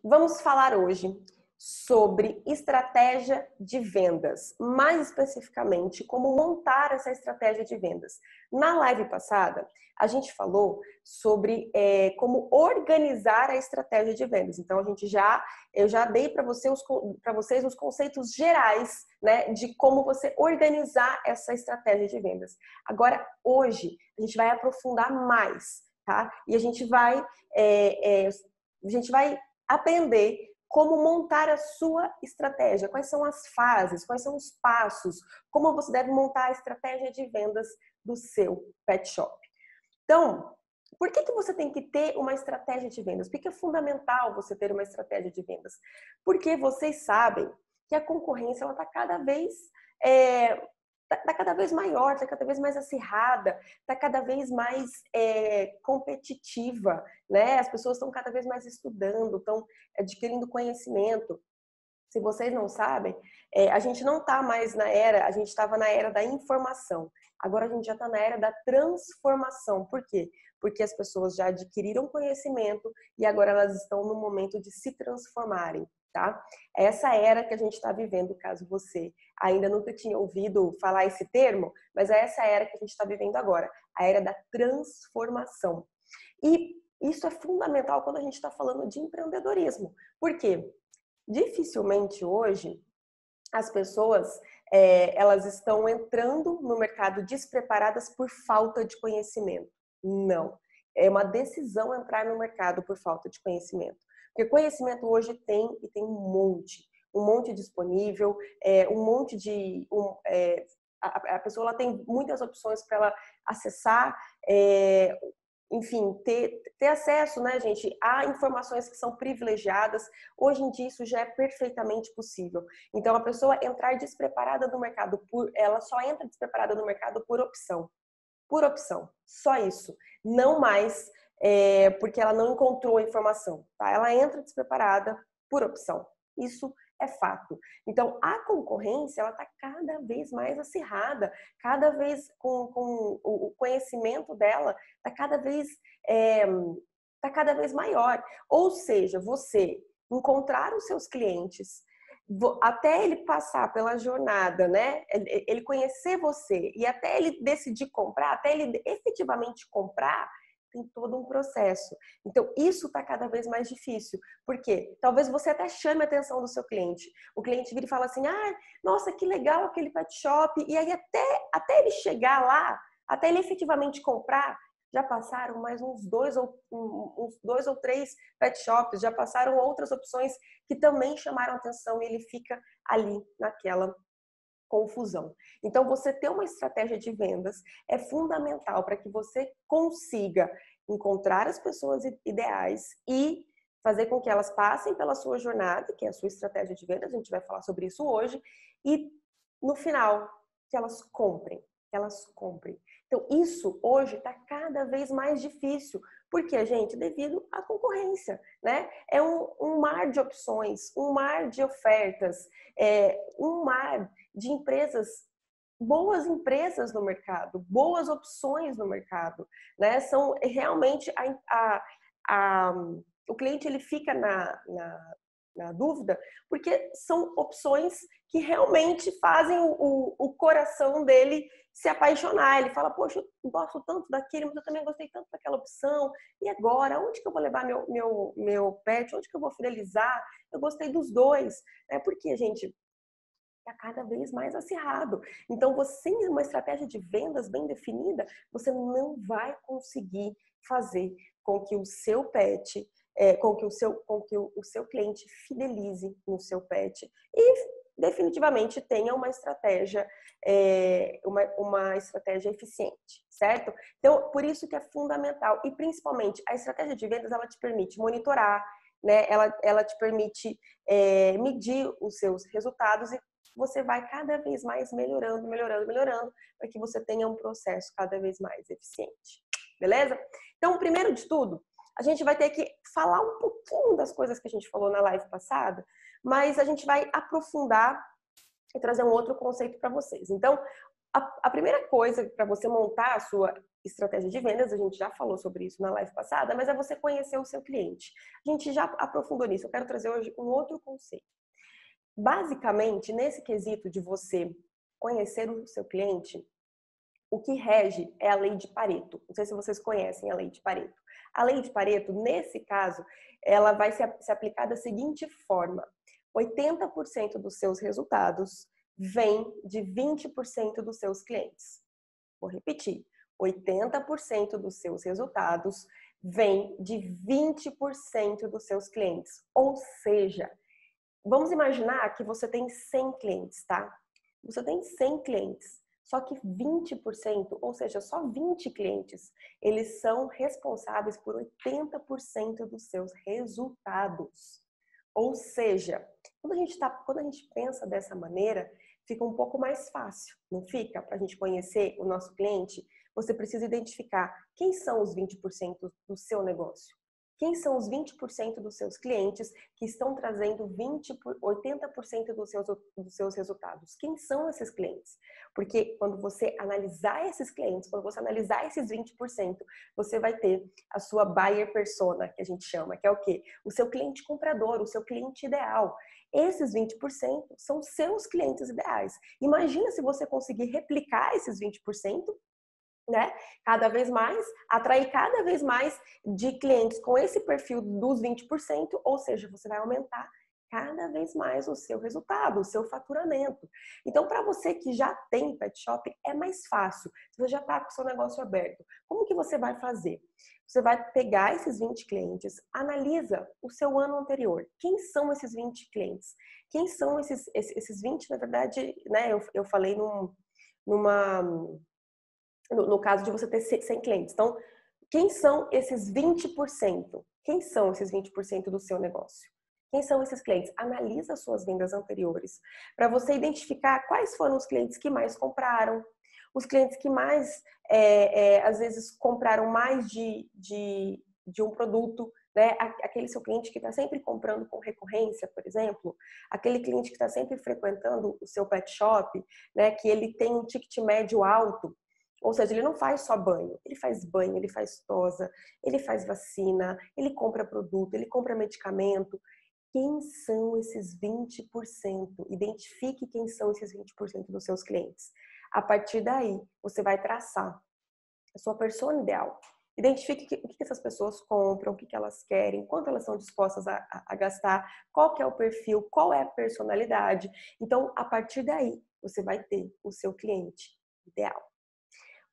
Vamos falar hoje sobre estratégia de vendas, mais especificamente como montar essa estratégia de vendas. Na live passada, a gente falou sobre como organizar a estratégia de vendas. Então, eu já dei para vocês os conceitos gerais, né, de como você organizar essa estratégia de vendas. Agora, hoje, a gente vai aprofundar mais, tá? E a gente vai aprender como montar a sua estratégia, quais são as fases, quais são os passos, como você deve montar a estratégia de vendas do seu pet shop. Então, por que você tem que ter uma estratégia de vendas? Por que é fundamental você ter uma estratégia de vendas? Porque vocês sabem que a concorrência está cada vez maior, está cada vez mais acirrada, está cada vez mais competitiva, né? As pessoas estão cada vez mais estudando, estão adquirindo conhecimento. Se vocês não sabem, a gente não está mais a gente estava na era da informação. Agora a gente já está na era da transformação. Por quê? Porque as pessoas já adquiriram conhecimento e agora elas estão no momento de se transformarem, tá? Essa era que a gente está vivendo, caso você ainda nunca tinha ouvido falar esse termo, mas é essa era que a gente está vivendo agora, a era da transformação. E isso é fundamental quando a gente está falando de empreendedorismo. Por quê? Dificilmente hoje as pessoas elas estão entrando no mercado despreparadas por falta de conhecimento. Não. É uma decisão entrar no mercado por falta de conhecimento. Porque conhecimento hoje tem e tem um monte disponível, a pessoa ela tem muitas opções para ela acessar, enfim, ter acesso, né, gente, a informações que são privilegiadas. Hoje em dia isso já é perfeitamente possível. Então a pessoa entrar despreparada no mercado ela só entra despreparada no mercado por opção, só isso. Não mais porque ela não encontrou a informação, tá? Ela entra despreparada por opção. Isso é fato. Então, a concorrência, ela está cada vez mais acirrada, cada vez com o conhecimento dela está cada vez maior. Ou seja, você encontrar os seus clientes, até ele passar pela jornada, né? Ele conhecer você e até ele decidir comprar, até ele efetivamente comprar, tem todo um processo. Então, isso está cada vez mais difícil. Por quê? Talvez você até chame a atenção do seu cliente. O cliente vira e fala assim, nossa, que legal aquele pet shop. E aí, até ele chegar lá, até ele efetivamente comprar, já passaram mais uns dois ou três pet shops, já passaram outras opções que também chamaram atenção e ele fica ali naquela confusão. Então, você ter uma estratégia de vendas é fundamental para que você consiga encontrar as pessoas ideais e fazer com que elas passem pela sua jornada, que é a sua estratégia de vendas, a gente vai falar sobre isso hoje, e no final, que elas comprem. Então, isso hoje está cada vez mais difícil. Por quê, gente? Devido à concorrência, né? É um mar de opções, um mar de ofertas, um mar de empresas, boas empresas no mercado, boas opções no mercado, né? São realmente o cliente ele fica na dúvida, porque são opções que realmente fazem o coração dele se apaixonar. Ele fala, poxa, eu gosto tanto daquele, mas eu também gostei tanto daquela opção. E agora, onde que eu vou levar meu pet? Onde que eu vou fidelizar? Eu gostei dos dois. Porque, gente, está cada vez mais acirrado. Então, você sem uma estratégia de vendas bem definida, você não vai conseguir fazer com que o seu pet, com que o seu cliente fidelize no seu pet e definitivamente tenha uma estratégia, uma estratégia eficiente, certo? Então, por isso que é fundamental. E principalmente, a estratégia de vendas, ela te permite monitorar, né? Ela te permite medir os seus resultados e você vai cada vez mais melhorando, para que você tenha um processo cada vez mais eficiente. Beleza? Então, primeiro de tudo, a gente vai ter que falar um pouquinho das coisas que a gente falou na live passada, mas a gente vai aprofundar e trazer um outro conceito para vocês. Então, a primeira coisa para você montar estratégia de vendas, a gente já falou sobre isso na live passada, mas é você conhecer o seu cliente. A gente já aprofundou nisso, eu quero trazer hoje um outro conceito. Basicamente, nesse quesito de você conhecer o seu cliente, o que rege é a lei de Pareto. Não sei se vocês conhecem a lei de Pareto. A lei de Pareto, nesse caso, ela vai se aplicar da seguinte forma: 80% dos seus resultados vem de 20% dos seus clientes. Vou repetir: 80% dos seus resultados vem de 20% dos seus clientes. Ou seja, vamos imaginar que você tem 100 clientes, tá? Você tem 100 clientes, só que 20%, ou seja, só 20 clientes, eles são responsáveis por 80% dos seus resultados. Ou seja, quando a gente pensa dessa maneira, fica um pouco mais fácil, não fica? Para a gente conhecer o nosso cliente, você precisa identificar quem são os 20% do seu negócio. Quem são os 20% dos seus clientes que estão trazendo 80% dos seus resultados? Quem são esses clientes? Porque quando você analisar esses clientes, quando você analisar esses 20%, você vai ter a sua buyer persona, que a gente chama, que é o quê? O seu cliente comprador, o seu cliente ideal. Esses 20% são seus clientes ideais. Imagina se você conseguir replicar esses 20%, né? Cada vez mais, atrair cada vez mais de clientes com esse perfil dos 20%, ou seja, você vai aumentar cada vez mais o seu resultado, o seu faturamento. Então, para você que já tem pet shop, é mais fácil. Você já está com o seu negócio aberto. Como que você vai fazer? Você vai pegar esses 20 clientes, analisa o seu ano anterior. Quem são esses 20 clientes? Quem são esses 20, na verdade, né? Eu falei no caso de você ter 100 clientes. Então, quem são esses 20%? Quem são esses 20% do seu negócio? Quem são esses clientes? Analisa as suas vendas anteriores para você identificar quais foram os clientes que mais compraram, os clientes que mais, às vezes, compraram mais de um produto, né? Aquele seu cliente que está sempre comprando com recorrência, por exemplo, aquele cliente que está sempre frequentando o seu pet shop, né? Que ele tem um ticket médio alto. Ou seja, ele não faz só banho, ele faz tosa, ele faz vacina, ele compra produto, ele compra medicamento. Quem são esses 20%? Identifique quem são esses 20% dos seus clientes. A partir daí, você vai traçar a sua persona ideal. Identifique o que essas pessoas compram, o que elas querem, quanto elas são dispostas a gastar, qual que é o perfil, qual é a personalidade. Então, a partir daí, você vai ter o seu cliente ideal.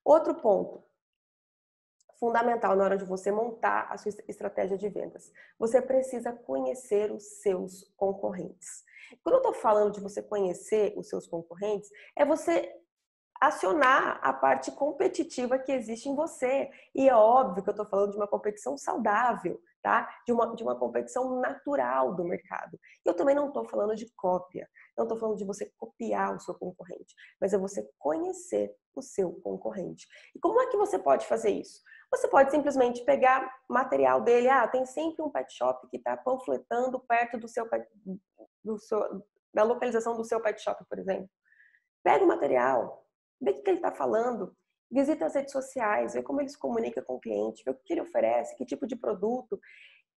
Outro ponto fundamental na hora de você montar a sua estratégia de vendas. Você precisa conhecer os seus concorrentes. Quando eu estou falando de você conhecer os seus concorrentes, é você acionar a parte competitiva que existe em você. E é óbvio que eu estou falando de uma competição saudável, tá? De uma competição natural do mercado. Eu também não estou falando de cópia. Não estou falando de você copiar o seu concorrente, mas é você conhecer o seu concorrente. E como é que você pode fazer isso? Você pode simplesmente pegar material dele. Tem sempre um pet shop que está panfletando perto da localização do seu pet shop, por exemplo. Pega o material, vê o que ele está falando, visita as redes sociais, vê como ele se comunica com o cliente, vê o que ele oferece, que tipo de produto,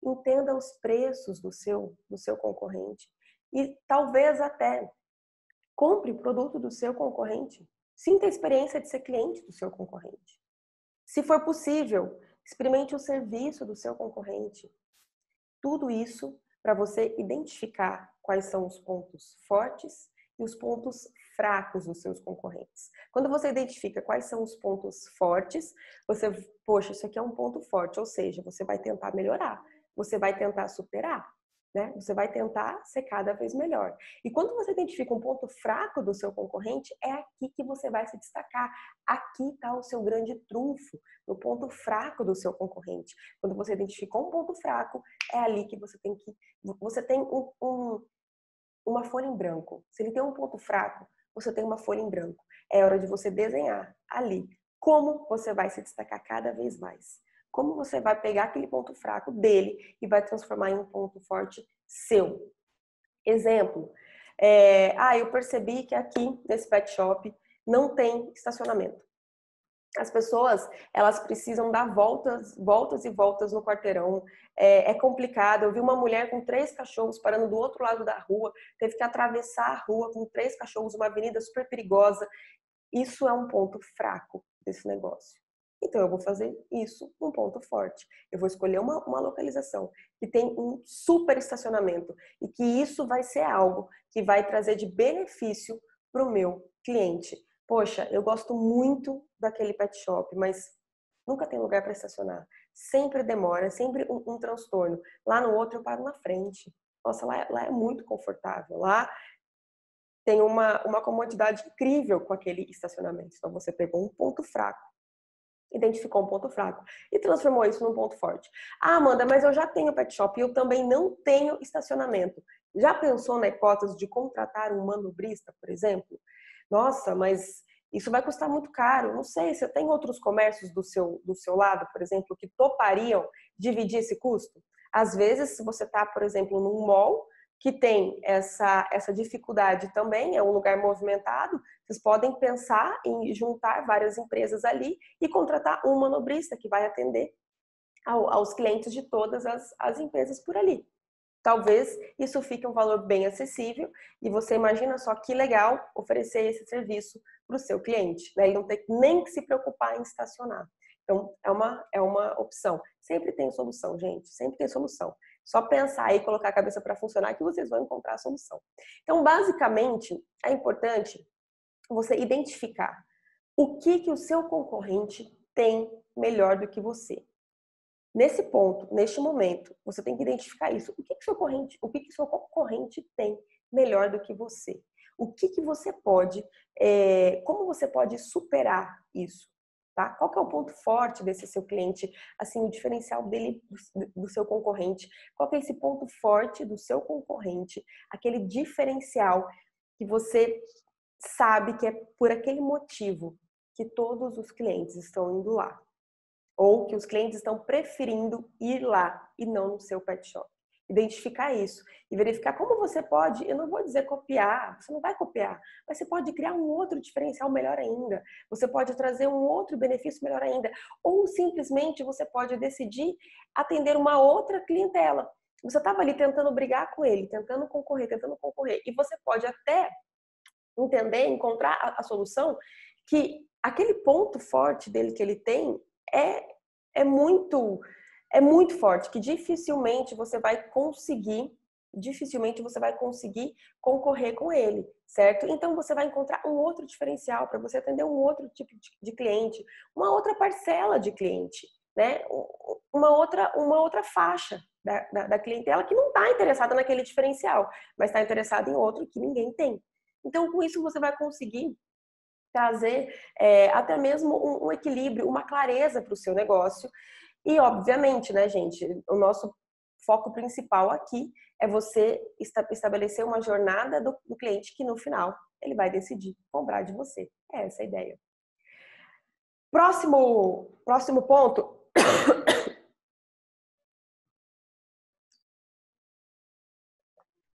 entenda os preços do seu concorrente e talvez até compre o produto do seu concorrente. Sinta a experiência de ser cliente do seu concorrente. Se for possível, experimente o serviço do seu concorrente. Tudo isso para você identificar quais são os pontos fortes e os pontos fracos dos seus concorrentes. Quando você identifica quais são os pontos fortes, você, poxa, isso aqui é um ponto forte, ou seja, você vai tentar melhorar, você vai tentar superar, né? Você vai tentar ser cada vez melhor. E quando você identifica um ponto fraco do seu concorrente, é aqui que você vai se destacar. Aqui está o seu grande trunfo, no ponto fraco do seu concorrente. Quando você identificou um ponto fraco, é ali que você tem uma folha em branco. Se ele tem um ponto fraco, você tem uma folha em branco. É hora de você desenhar ali como você vai se destacar cada vez mais. Como você vai pegar aquele ponto fraco dele e vai transformar em um ponto forte seu. Exemplo, eu percebi que aqui nesse pet shop não tem estacionamento. As pessoas, elas precisam dar voltas, voltas e voltas no quarteirão. É complicado. Eu vi uma mulher com 3 cachorros parando do outro lado da rua, teve que atravessar a rua com 3 cachorros, uma avenida super perigosa. Isso é um ponto fraco desse negócio. Então, eu vou fazer isso um ponto forte. Eu vou escolher uma localização que tem um super estacionamento e que isso vai ser algo que vai trazer de benefício para o meu cliente. Poxa, eu gosto muito daquele pet shop, mas nunca tem lugar para estacionar. Sempre demora, sempre um transtorno. Lá no outro eu paro na frente. Nossa, lá é muito confortável. Lá tem uma comodidade incrível com aquele estacionamento. Então você pegou um ponto fraco, identificou um ponto fraco e transformou isso num ponto forte. Ah, Amanda, mas eu já tenho pet shop e eu também não tenho estacionamento. Já pensou na hipótese de contratar um manobrista, por exemplo? Nossa, mas isso vai custar muito caro. Não sei, você tem outros comércios do seu lado, por exemplo, que topariam dividir esse custo? Às vezes, se você está, por exemplo, num mall que tem essa dificuldade também, é um lugar movimentado, vocês podem pensar em juntar várias empresas ali e contratar um manobrista que vai atender aos clientes de todas as empresas por ali. Talvez isso fique um valor bem acessível e você imagina só que legal oferecer esse serviço para o seu cliente, né? Ele não tem nem que se preocupar em estacionar. Então, é uma opção. Sempre tem solução, gente, sempre tem solução. Só pensar e colocar a cabeça para funcionar que vocês vão encontrar a solução. Então, basicamente, é importante você identificar o que o seu concorrente tem melhor do que você. Nesse ponto, neste momento, você tem que identificar isso. O que o seu concorrente tem melhor do que você? O que você pode, como você pode superar isso? Tá? Qual que é o ponto forte desse seu cliente, assim, o diferencial dele do seu concorrente? Qual que é esse ponto forte do seu concorrente? Aquele diferencial que você sabe que é por aquele motivo que todos os clientes estão indo lá. Ou que os clientes estão preferindo ir lá e não no seu pet shop. Identificar isso e verificar como você pode, eu não vou dizer copiar, você não vai copiar, mas você pode criar um outro diferencial melhor ainda. Você pode trazer um outro benefício melhor ainda. Ou simplesmente você pode decidir atender uma outra clientela. Você estava ali tentando brigar com ele, tentando concorrer, e você pode até entender, encontrar a solução que aquele ponto forte dele que ele tem é, é muito é muito forte, que dificilmente você vai conseguir concorrer com ele, certo? Então você vai encontrar um outro diferencial para você atender um outro tipo de cliente, uma outra parcela de cliente, né? Uma outra faixa da clientela que não está interessada naquele diferencial, mas está interessada em outro que ninguém tem. Então, com isso, você vai conseguir trazer até mesmo um equilíbrio, uma clareza para o seu negócio. E, obviamente, né, gente, o nosso foco principal aqui é você estabelecer uma jornada do cliente que, no final, ele vai decidir comprar de você. É essa a ideia. Próximo ponto.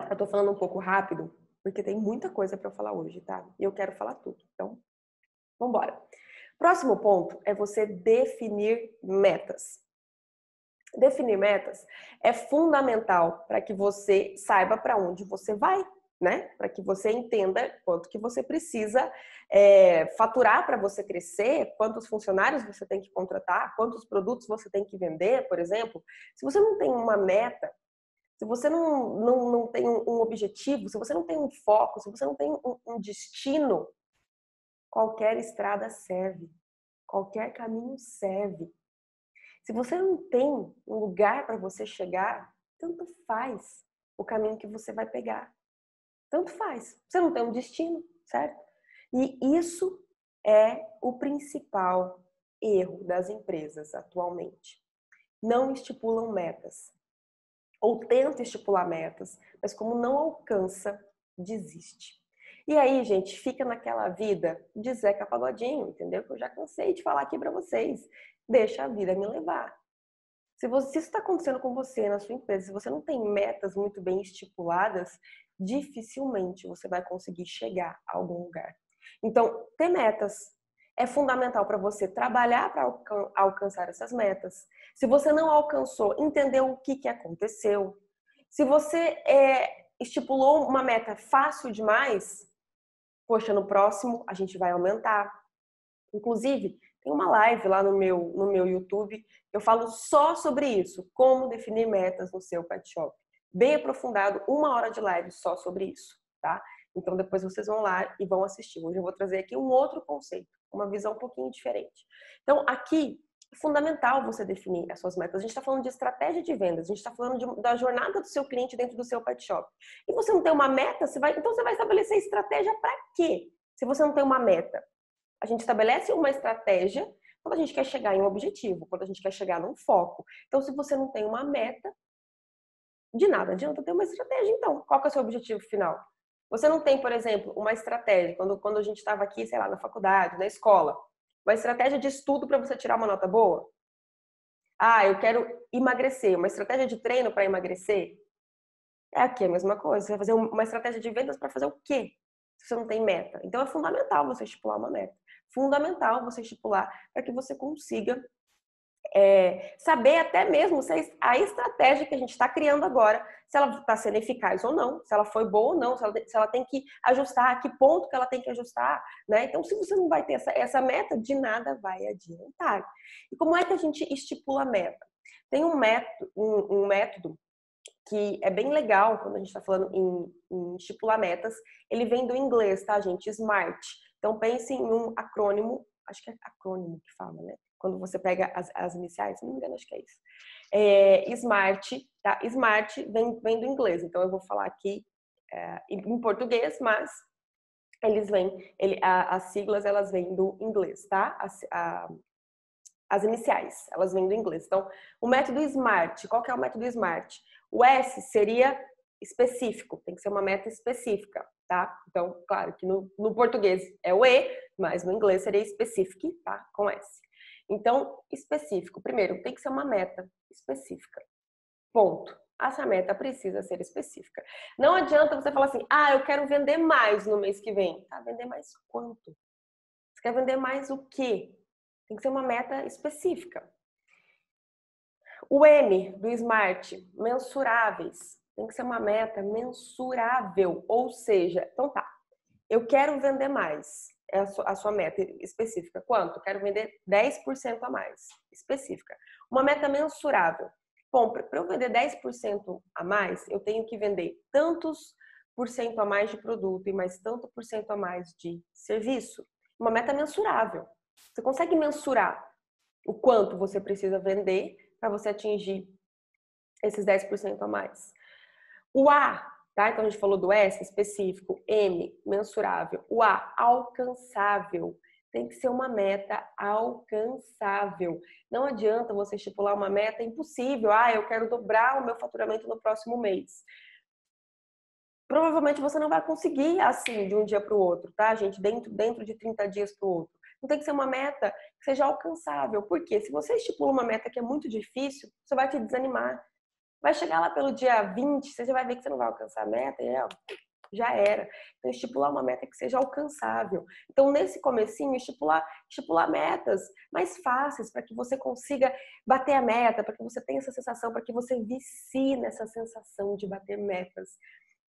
Eu tô falando um pouco rápido, porque tem muita coisa para eu falar hoje, tá? E eu quero falar tudo. Então, vamos embora. Próximo ponto é você definir metas. Definir metas é fundamental para que você saiba para onde você vai, né? Para que você entenda quanto que você precisa faturar para você crescer, quantos funcionários você tem que contratar, quantos produtos você tem que vender, por exemplo. Se você não tem uma meta, se você não tem um objetivo, se você não tem um foco, se você não tem um destino, qualquer estrada serve, qualquer caminho serve. Se você não tem um lugar para você chegar, tanto faz o caminho que você vai pegar. Tanto faz. Você não tem um destino, certo? E isso é o principal erro das empresas atualmente. Não estipulam metas. Ou tenta estipular metas, mas como não alcança, desiste. E aí, gente, fica naquela vida de Zeca Pagodinho, entendeu? Que eu já cansei de falar aqui para vocês. Deixa a vida me levar. Se isso está acontecendo com você na sua empresa, se você não tem metas muito bem estipuladas, dificilmente você vai conseguir chegar a algum lugar. Então, ter metas, é fundamental para você trabalhar para alcançar essas metas. Se você não alcançou, entender o que aconteceu. Se você estipulou uma meta fácil demais, poxa, no próximo a gente vai aumentar. Inclusive, tem uma live lá no meu YouTube, eu falo só sobre isso, como definir metas no seu pet shop. Bem aprofundado, 1 hora de live só sobre isso, tá? Então depois vocês vão lá e vão assistir. Hoje eu vou trazer aqui um outro conceito, uma visão um pouquinho diferente. Então aqui é fundamental você definir as suas metas. A gente está falando de estratégia de vendas, a gente está falando da jornada do seu cliente dentro do seu pet shop. E você não tem uma meta, então você vai estabelecer estratégia para quê? Se você não tem uma meta. A gente estabelece uma estratégia quando a gente quer chegar em um objetivo, quando a gente quer chegar num foco. Então, se você não tem uma meta, de nada adianta ter uma estratégia. Então, qual que é o seu objetivo final? Você não tem, por exemplo, uma estratégia, quando a gente estava aqui, sei lá, na faculdade, na escola, uma estratégia de estudo para você tirar uma nota boa? Ah, eu quero emagrecer, uma estratégia de treino para emagrecer? É aqui a mesma coisa. Você vai fazer uma estratégia de vendas para fazer o quê? Se você não tem meta. Então é fundamental você estipular uma meta. Fundamental você estipular para que você consiga saber até mesmo se a estratégia que a gente está criando agora, se ela está sendo eficaz ou não, se ela foi boa ou não, se ela tem que ajustar, a que ponto que ela tem que ajustar, né? Então, se você não vai ter essa meta, de nada vai adiantar. E como é que a gente estipula a meta? Tem um método que é bem legal quando a gente está falando em estipular metas. Ele vem do inglês, tá, gente? SMART. Então, pense em um acrônimo, acho que é acrônimo que fala, né? Quando você pega as iniciais, se não me engano, acho que é isso. SMART, tá? SMART vem do inglês, então eu vou falar aqui em português, mas as siglas elas vêm do inglês, tá? As iniciais, elas vêm do inglês. Então, o método SMART, qual que é o método SMART? O S seria específico, tem que ser uma meta específica, tá? Então, claro que no português é o E, mas no inglês seria specific, tá? Com S. Então, específico. Primeiro, tem que ser uma meta específica. Ponto. Essa meta precisa ser específica. Não adianta você falar assim, eu quero vender mais no mês que vem. Tá, vender mais quanto? Você quer vender mais o quê? Tem que ser uma meta específica. O M do SMART, mensuráveis. Tem que ser uma meta mensurável. Ou seja, então tá, eu quero vender mais. É a sua meta específica. Quanto? Quero vender 10% a mais. Específica. Uma meta mensurável. Bom, para eu vender 10% a mais, eu tenho que vender tantos por cento a mais de produto e mais tanto por cento a mais de serviço. Uma meta mensurável. Você consegue mensurar o quanto você precisa vender para você atingir esses 10% a mais. O A, tá? Então a gente falou do S, específico, M, mensurável. O A, alcançável. Tem que ser uma meta alcançável. Não adianta você estipular uma meta impossível. Eu quero dobrar o meu faturamento no próximo mês. Provavelmente você não vai conseguir assim de um dia para o outro, tá, gente? Dentro de 30 dias para o outro. Não tem que ser uma meta que seja alcançável. Por quê? Se você estipula uma meta que é muito difícil, você vai te desanimar. Vai chegar lá pelo dia 20, você já vai ver que você não vai alcançar a meta e já era. Então, estipular uma meta que seja alcançável. Então, nesse comecinho, estipular metas mais fáceis para que você consiga bater a meta, para que você tenha essa sensação, para que você vicie nessa sensação de bater metas.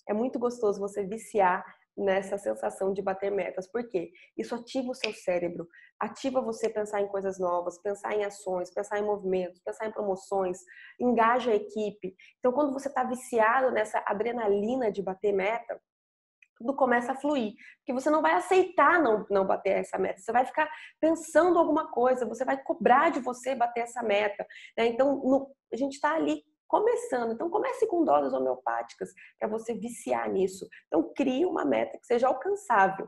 É muito gostoso você viciar nessa sensação de bater metas. Por quê? Isso ativa o seu cérebro, ativa você pensar em coisas novas, pensar em ações, pensar em movimentos, pensar em promoções, engaja a equipe. Então, quando você está viciado nessa adrenalina de bater meta, tudo começa a fluir. Porque você não vai aceitar não bater essa meta. Você vai ficar pensando alguma coisa, você vai cobrar de você bater essa meta, né? Então, a gente está ali começando. Então, comece com doses homeopáticas para você viciar nisso. Então, crie uma meta que seja alcançável.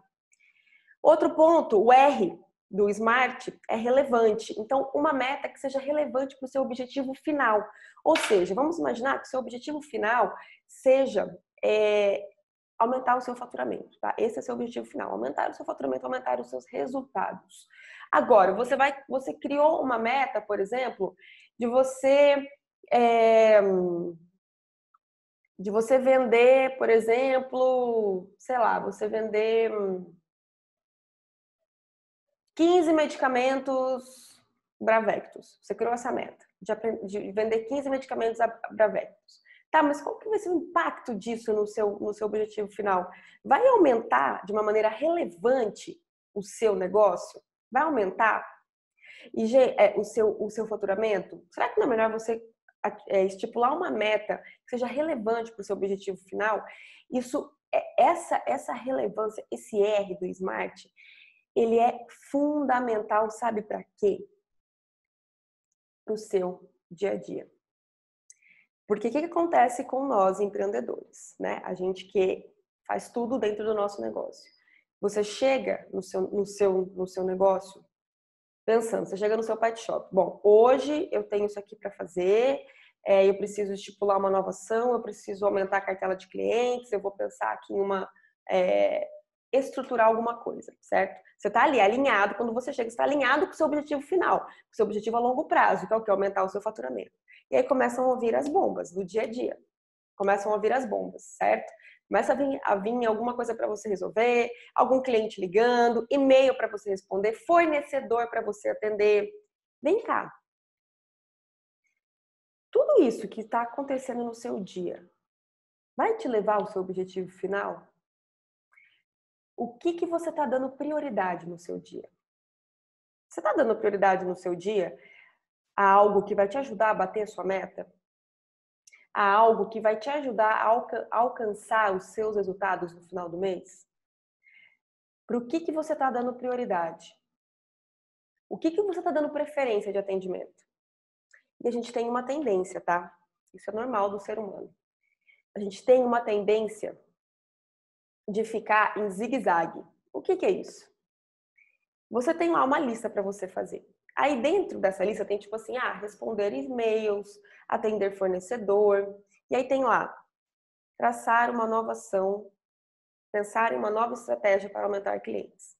Outro ponto, o R do SMART é relevante. Então, uma meta que seja relevante para o seu objetivo final. Ou seja, vamos imaginar que o seu objetivo final seja aumentar o seu faturamento, tá? Esse é o seu objetivo final, aumentar o seu faturamento, aumentar os seus resultados. Agora, você criou uma meta, por exemplo, de você vender, por exemplo, sei lá, você vender 15 medicamentos Bravectos. Você criou essa meta de vender 15 medicamentos Bravectos. Tá, mas qual que vai ser o impacto disso no seu objetivo final? Vai aumentar de uma maneira relevante o seu negócio? Vai aumentar o seu faturamento? Será que não é melhor você estipular uma meta que seja relevante para o seu objetivo final? Essa relevância, esse R do SMART, ele é fundamental, sabe para quê? Para o seu dia a dia. Porque o que acontece com nós empreendedores, né? A gente que faz tudo dentro do nosso negócio. Você chega no seu negócio pensando, você chega no seu pet shop. Bom, hoje eu tenho isso aqui para fazer, eu preciso estipular uma nova ação, eu preciso aumentar a cartela de clientes, eu vou pensar aqui em estruturar alguma coisa, certo? Você está ali alinhado, quando você chega, você está alinhado com o seu objetivo final, com o seu objetivo a longo prazo, que é o que? Aumentar o seu faturamento. E aí começam a ouvir as bombas do dia a dia. Começam a ouvir as bombas, certo? Começa a vir alguma coisa para você resolver, algum cliente ligando, e-mail para você responder, fornecedor para você atender. Vem cá. Tudo isso que está acontecendo no seu dia vai te levar ao seu objetivo final? O que você está dando prioridade no seu dia? Você está dando prioridade no seu dia a algo que vai te ajudar a bater a sua meta? A algo que vai te ajudar a alcançar os seus resultados no final do mês? Para o que você está dando prioridade? O que você está dando preferência de atendimento? E a gente tem uma tendência, tá? Isso é normal do ser humano. A gente tem uma tendência de ficar em zigue-zague. O que é isso? Você tem lá uma lista para você fazer. Aí dentro dessa lista tem tipo assim, responder e-mails, atender fornecedor. E aí tem lá, traçar uma nova ação, pensar em uma nova estratégia para aumentar clientes.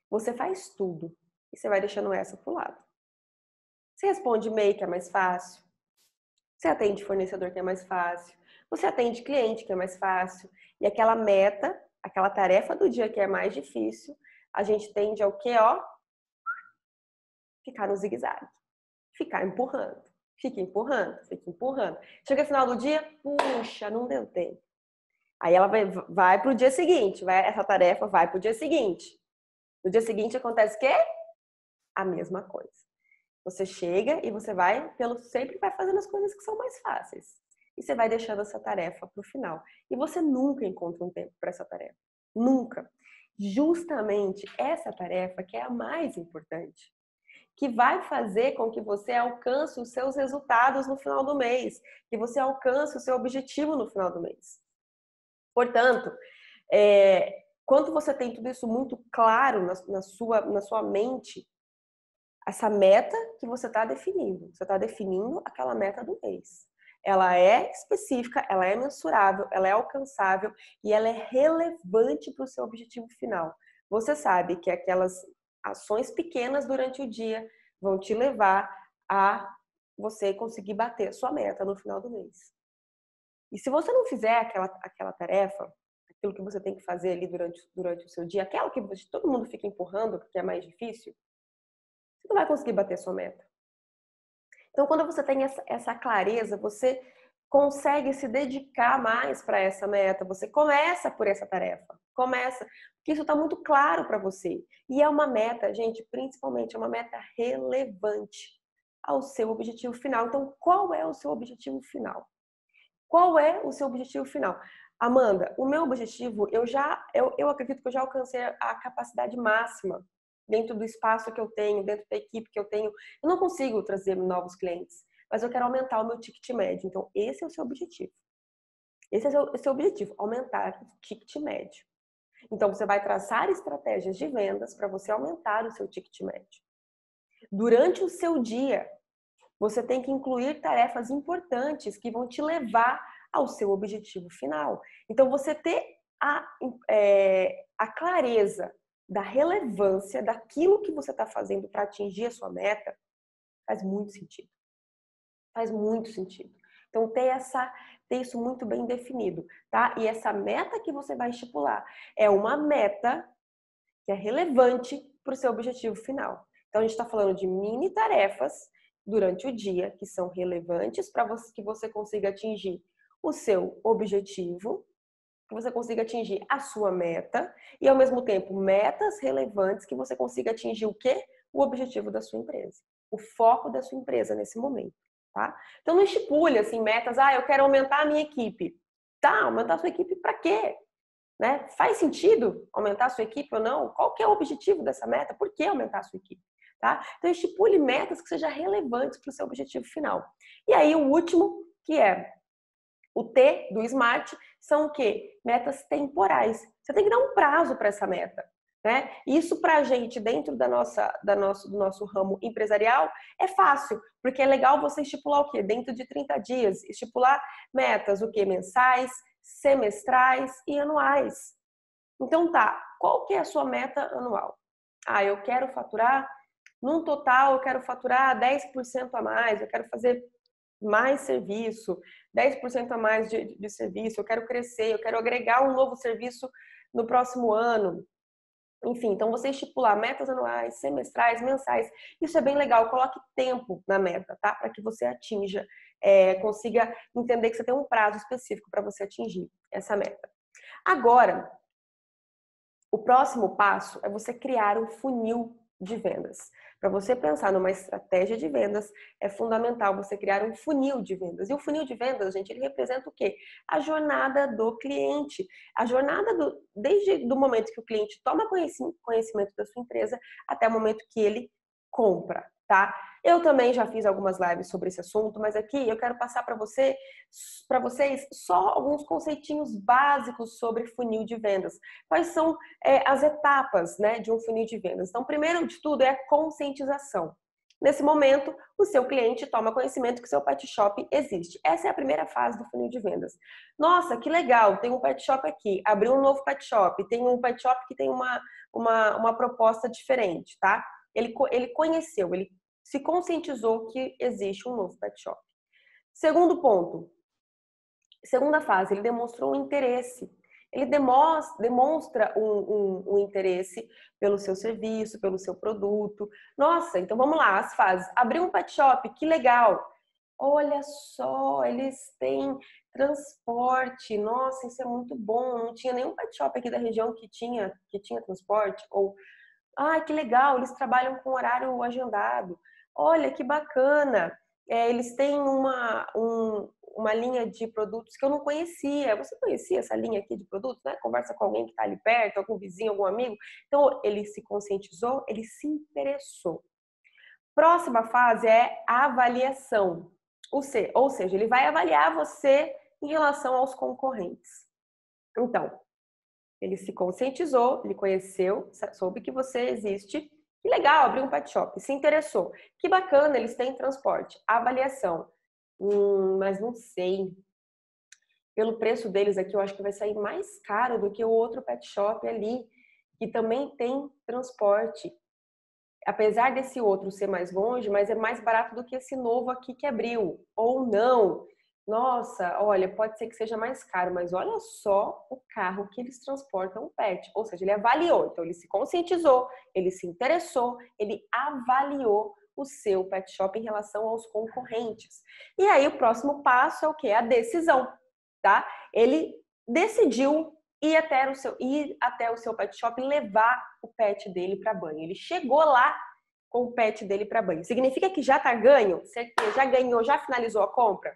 Você faz tudo e você vai deixando essa pro lado. Você responde e-mail, que é mais fácil. Você atende fornecedor, que é mais fácil. Você atende cliente, que é mais fácil. E aquela meta, aquela tarefa do dia que é mais difícil, a gente tende ao quê, ó? Ficar no zigue-zague. Ficar empurrando. Fica empurrando, fica empurrando. Chega no final do dia, puxa, não deu tempo. Aí ela vai pro dia seguinte, essa tarefa vai pro dia seguinte. No dia seguinte acontece o quê? A mesma coisa. Você chega e você sempre vai fazendo as coisas que são mais fáceis. E você vai deixando essa tarefa pro final. E você nunca encontra um tempo para essa tarefa. Nunca. Justamente essa tarefa que é a mais importante, que vai fazer com que você alcance os seus resultados no final do mês, que você alcance o seu objetivo no final do mês. Portanto, quando você tem tudo isso muito claro na sua mente, essa meta que você está definindo, você está definindo aquela meta do mês. Ela é específica, ela é mensurável, ela é alcançável e ela é relevante para o seu objetivo final. Você sabe que aquelas ações pequenas durante o dia vão te levar a você conseguir bater a sua meta no final do mês. E se você não fizer aquela tarefa, aquilo que você tem que fazer ali durante o seu dia, aquela que todo mundo fica empurrando porque é mais difícil, você não vai conseguir bater a sua meta. Então, quando você tem essa clareza, você consegue se dedicar mais para essa meta. Você começa por essa tarefa. Começa, porque isso está muito claro para você. E é uma meta, gente, principalmente é uma meta relevante ao seu objetivo final. Então, qual é o seu objetivo final? Qual é o seu objetivo final? Amanda, o meu objetivo, eu acredito que eu já alcancei a capacidade máxima dentro do espaço que eu tenho, dentro da equipe que eu tenho. Eu não consigo trazer novos clientes, mas eu quero aumentar o meu ticket médio. Então, esse é o seu objetivo. Esse é o seu objetivo, aumentar o ticket médio. Então, você vai traçar estratégias de vendas para você aumentar o seu ticket médio. Durante o seu dia, você tem que incluir tarefas importantes que vão te levar ao seu objetivo final. Então, você ter a clareza da relevância daquilo que você está fazendo para atingir a sua meta faz muito sentido. Faz muito sentido. Então, ter isso muito bem definido, tá? E essa meta que você vai estipular é uma meta que é relevante para o seu objetivo final. Então, a gente está falando de mini tarefas durante o dia que são relevantes para que você consiga atingir o seu objetivo, que você consiga atingir a sua meta e, ao mesmo tempo, metas relevantes que você consiga atingir o quê? O objetivo da sua empresa, o foco da sua empresa nesse momento, tá? Então, não estipule, assim, metas, eu quero aumentar a minha equipe. Tá, aumentar a sua equipe para quê? Né? Faz sentido aumentar a sua equipe ou não? Qual que é o objetivo dessa meta? Por que aumentar a sua equipe? Tá? Então, estipule metas que sejam relevantes para o seu objetivo final. E aí, o último, que é o T do SMART, são o quê? Metas temporais. Você tem que dar um prazo para essa meta. Né? Isso para a gente, dentro do nosso ramo empresarial, é fácil, porque é legal você estipular o quê? Dentro de 30 dias, estipular metas, o quê? Mensais, semestrais e anuais. Então tá, qual que é a sua meta anual? Eu quero faturar, num total eu quero faturar 10% a mais, eu quero fazer mais serviço, 10% a mais de serviço, eu quero crescer, eu quero agregar um novo serviço no próximo ano. Enfim, então você estipular metas anuais, semestrais, mensais, isso é bem legal. Coloque tempo na meta, tá? Para que você atinja, consiga entender que você tem um prazo específico para você atingir essa meta. Agora, o próximo passo é você criar um funil de vendas. Para você pensar numa estratégia de vendas, é fundamental você criar um funil de vendas. E o funil de vendas, gente, ele representa o quê? A jornada do cliente. A jornada desde o momento que o cliente toma conhecimento da sua empresa até o momento que ele compra, tá? Eu também já fiz algumas lives sobre esse assunto, mas aqui eu quero passar para vocês só alguns conceitinhos básicos sobre funil de vendas. Quais são as etapas, né, de um funil de vendas? Então, primeiro de tudo é a conscientização. Nesse momento, o seu cliente toma conhecimento que o seu pet shop existe. Essa é a primeira fase do funil de vendas. Nossa, que legal, tem um pet shop aqui, abriu um novo pet shop, tem um pet shop que tem uma proposta diferente, tá? Ele conheceu, ele se conscientizou que existe um novo pet shop. Segundo ponto, segunda fase, ele demonstrou um interesse. Ele demonstra um interesse pelo seu serviço, pelo seu produto. Nossa, então vamos lá, as fases. Abriu um pet shop, que legal. Olha só, eles têm transporte. Nossa, isso é muito bom. Não tinha nenhum pet shop aqui da região que tinha transporte. Ou, que legal, eles trabalham com horário agendado. Olha, que bacana. Eles têm uma linha de produtos que eu não conhecia. Você conhecia essa linha aqui de produtos, né? Conversa com alguém que está ali perto, algum vizinho, algum amigo. Então, ele se conscientizou, ele se interessou. Próxima fase é a avaliação. Ou seja, ele vai avaliar você em relação aos concorrentes. Então, ele se conscientizou, ele conheceu, soube que você existe. Que legal, abriu um pet shop, se interessou. Que bacana, eles têm transporte. Avaliação. Mas não sei. Pelo preço deles aqui, eu acho que vai sair mais caro do que o outro pet shop ali, que também tem transporte. Apesar desse outro ser mais longe, mas é mais barato do que esse novo aqui que abriu. Ou não. Nossa, olha, pode ser que seja mais caro, mas olha só o carro que eles transportam o pet. Ou seja, ele avaliou, então ele se conscientizou, ele se interessou, ele avaliou o seu pet shop em relação aos concorrentes. E aí o próximo passo é o quê? A decisão, tá? Ele decidiu ir até o seu pet shop e levar o pet dele para banho. Ele chegou lá com o pet dele para banho. Significa que já tá ganho? Já ganhou, já finalizou a compra?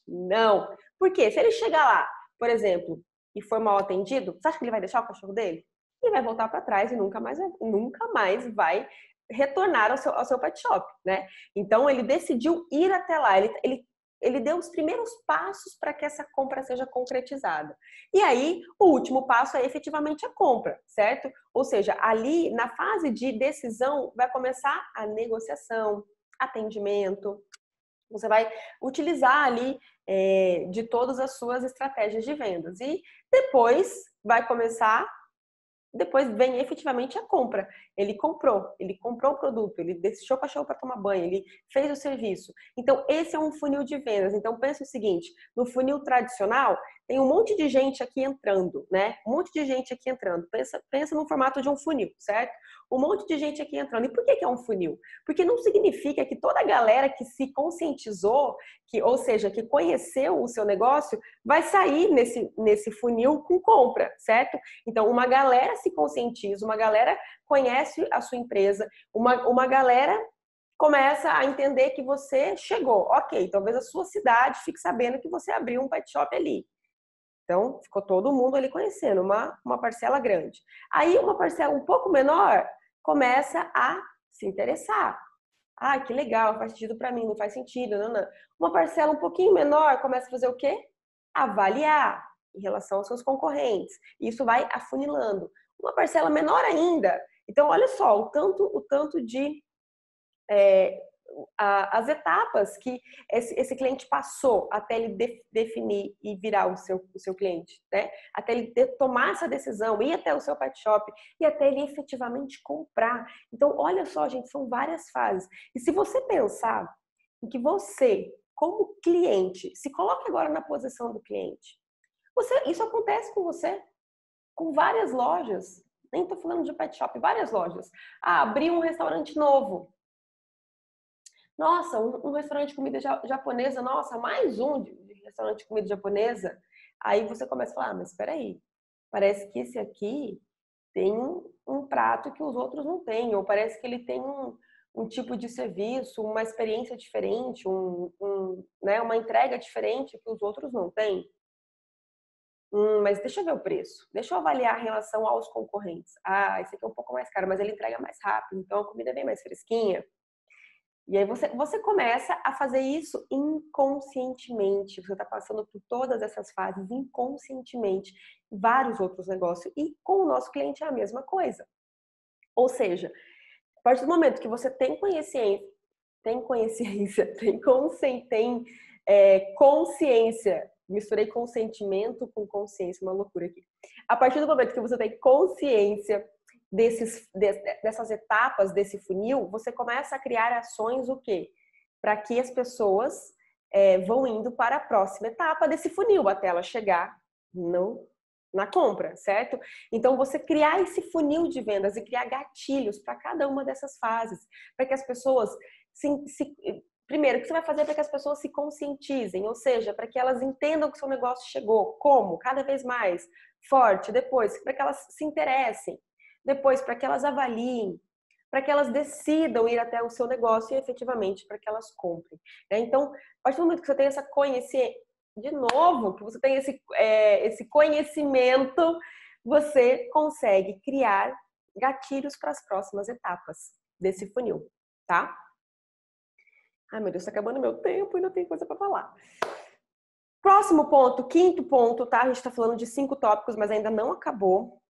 Não. Por quê? Se ele chegar lá, por exemplo, e for mal atendido, você acha que ele vai deixar o cachorro dele? Ele vai voltar para trás e nunca mais vai retornar ao seu pet shop, né? Então, ele decidiu ir até lá. Ele deu os primeiros passos para que essa compra seja concretizada. E aí, o último passo é efetivamente a compra, certo? Ou seja, ali na fase de decisão vai começar a negociação, atendimento. Você vai utilizar ali de todas as suas estratégias de vendas. E depois vem efetivamente a compra. Ele comprou o produto, ele deixou o cachorro para tomar banho, ele fez o serviço. Então, esse é um funil de vendas. Então, pense o seguinte, no funil tradicional, tem um monte de gente aqui entrando, né? Um monte de gente aqui entrando. Pensa no formato de um funil, certo? Um monte de gente aqui entrando. E por que é um funil? Porque não significa que toda a galera que se conscientizou, ou seja, que conheceu o seu negócio, vai sair nesse funil com compra, certo? Então, uma galera se conscientiza, uma galera conhece a sua empresa, uma galera começa a entender que você chegou. Ok, talvez a sua cidade fique sabendo que você abriu um pet shop ali. Então, ficou todo mundo ali conhecendo, uma parcela grande. Aí, uma parcela um pouco menor começa a se interessar. Ah, que legal, faz sentido para mim, não faz sentido, não. Uma parcela um pouquinho menor começa a fazer o quê? Avaliar em relação aos seus concorrentes. Isso vai afunilando. Uma parcela menor ainda. Então, olha só, o tanto de as etapas que esse cliente passou até ele definir e virar o seu cliente, né? Até ele tomar essa decisão, ir até o seu pet shop e até ele efetivamente comprar. Então, olha só, gente, são várias fases. E se você pensar em que você, como cliente, se coloque agora na posição do cliente, isso acontece com você, com várias lojas. Nem estou falando de pet shop, várias lojas. Ah, abri um restaurante novo. Nossa, um restaurante de comida japonesa, nossa, mais um de restaurante de comida japonesa. Aí você começa a falar, mas espera aí, parece que esse aqui tem um prato que os outros não têm, ou parece que ele tem um tipo de serviço, uma experiência diferente, né, uma entrega diferente que os outros não têm. Mas deixa eu ver o preço, deixa eu avaliar a relação aos concorrentes. Ah, esse aqui é um pouco mais caro, mas ele entrega mais rápido, então a comida é bem mais fresquinha. E aí você começa a fazer isso inconscientemente. Você está passando por todas essas fases inconscientemente, vários outros negócios. E com o nosso cliente é a mesma coisa. Ou seja, a partir do momento que você tem consciência, consciência, misturei consentimento com consciência, uma loucura aqui. A partir do momento que você tem consciência dessas etapas desse funil, você começa a criar ações o quê? Para que as pessoas vão indo para a próxima etapa desse funil, até ela chegar na compra, certo? Então, você criar esse funil de vendas e criar gatilhos para cada uma dessas fases, para que as pessoas primeiro, o que você vai fazer para que as pessoas se conscientizem, ou seja, para que elas entendam que o seu negócio chegou, como? Cada vez mais forte, depois, para que elas se interessem, depois, para que elas avaliem, para que elas decidam ir até o seu negócio e efetivamente para que elas comprem. Então, a partir do momento que você tem essa conhecimento, de novo, que você tem esse conhecimento, você consegue criar gatilhos para as próximas etapas desse funil, tá? Ai, meu Deus, tá acabando meu tempo e não tem coisa para falar. Próximo ponto, quinto ponto, tá? A gente tá falando de 5 tópicos, mas ainda não acabou.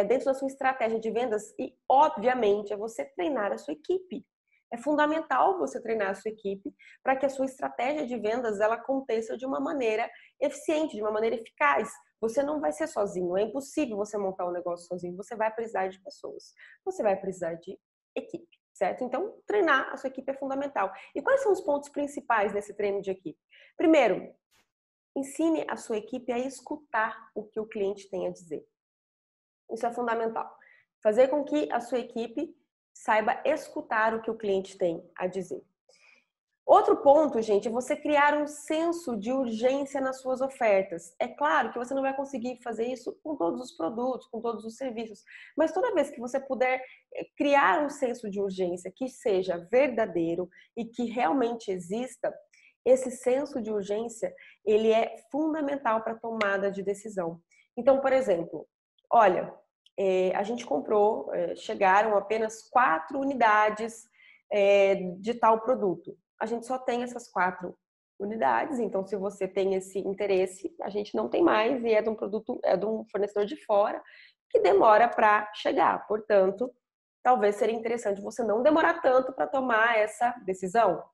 Dentro da sua estratégia de vendas e, obviamente, é você treinar a sua equipe. É fundamental você treinar a sua equipe para que a sua estratégia de vendas ela aconteça de uma maneira eficiente, de uma maneira eficaz. Você não vai ser sozinho, é impossível você montar um negócio sozinho. Você vai precisar de pessoas, você vai precisar de equipe, certo? Então, treinar a sua equipe é fundamental. E quais são os pontos principais desse treino de equipe? Primeiro, ensine a sua equipe a escutar o que o cliente tem a dizer. Isso é fundamental. Fazer com que a sua equipe saiba escutar o que o cliente tem a dizer. Outro ponto, gente, é você criar um senso de urgência nas suas ofertas. É claro que você não vai conseguir fazer isso com todos os produtos, com todos os serviços, mas toda vez que você puder criar um senso de urgência que seja verdadeiro e que realmente exista, esse senso de urgência, ele é fundamental para a tomada de decisão. Então, por exemplo, olha, a gente comprou, chegaram apenas 4 unidades de tal produto. A gente só tem essas 4 unidades, então se você tem esse interesse, a gente não tem mais e é de um produto, é de um fornecedor de fora que demora para chegar. Portanto, talvez seria interessante você não demorar tanto para tomar essa decisão.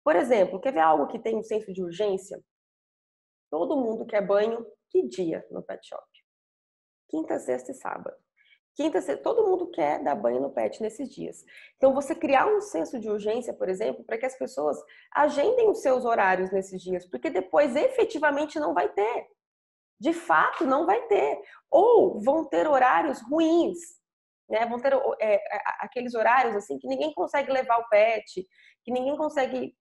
Por exemplo, quer ver algo que tem um senso de urgência? Todo mundo quer banho que dia no pet shop? Quinta, sexta e sábado. Quinta, sexta, todo mundo quer dar banho no pet nesses dias. Então, você criar um senso de urgência, por exemplo, para que as pessoas agendem os seus horários nesses dias, porque depois efetivamente não vai ter. De fato, não vai ter. Ou vão ter horários ruins, né? Vão ter aqueles horários assim que ninguém consegue levar o pet, que ninguém consegue